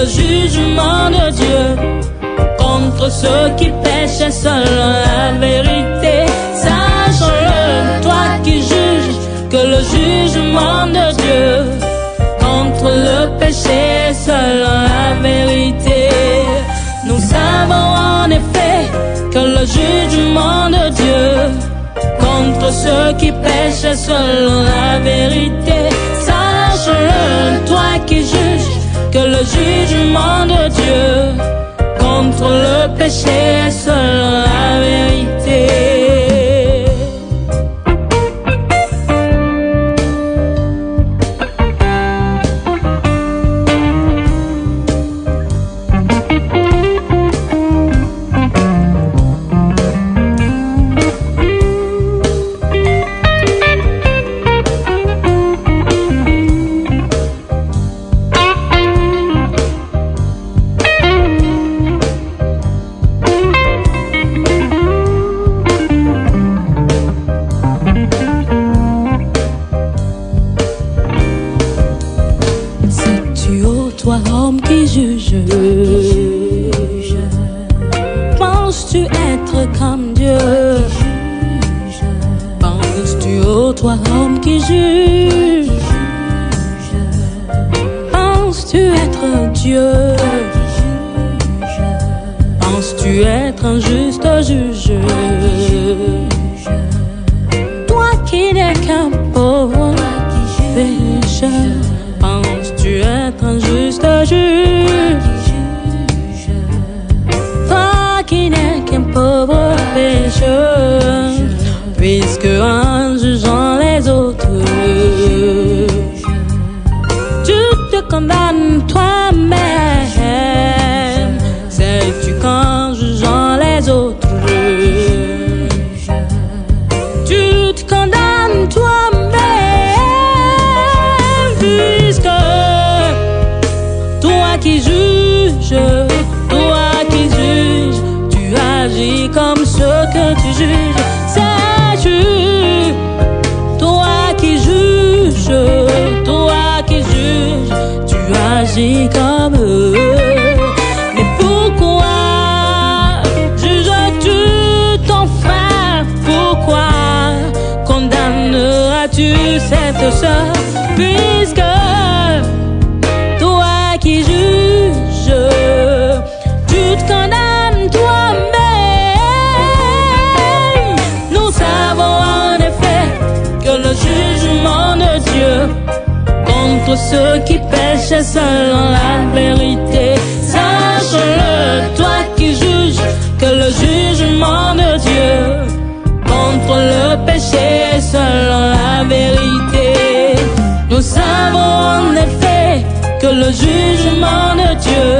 le jugement de Dieu contre ceux qui pêchent selon la vérité. Sache-le, toi qui juges, que le jugement de Dieu contre le péché selon la vérité. Nous savons en effet que le jugement de Dieu contre ceux qui pêchent selon la vérité. Sache-le, toi qui juges, que le jugement de Dieu contre le péché selon la vérité. Toi, homme qui juge, penses-tu être comme Dieu? Penses-tu, ô toi, homme qui juge, penses-tu être Dieu? Penses-tu être un juste juge? Toi qui n'es qu'un pauvre pécheur, penses-tu être un juste juge? Toi qui n'es qu'un pauvre pécheur, puisque en jugeant les autres, tu te condamnes toi-même. Sais-tu qu'en jugeant les autres, tu te condamnes toi-même? Puisque toi qui juges, tu agis comme ce que tu juges. Sais-tu, toi qui juges, tu agis comme eux. Mais pourquoi juges-tu ton frère? Pourquoi condamneras-tu cette sœur? Puisque toi qui juges, tu te condamnes toi-même. Nous savons en effet que le jugement de Dieu contre ceux qui pêchent selon la vérité. Sache-le, toi qui juges, que le jugement de Dieu contre le péché selon la vérité. Nous savons en effet que le jugement de Dieu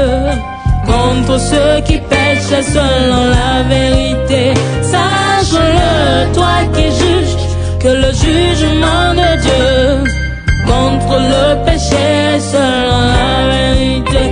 contre ceux qui pêchent selon la vérité. Sache-le, toi qui juges, que le jugement de Dieu contre le péché selon la vérité.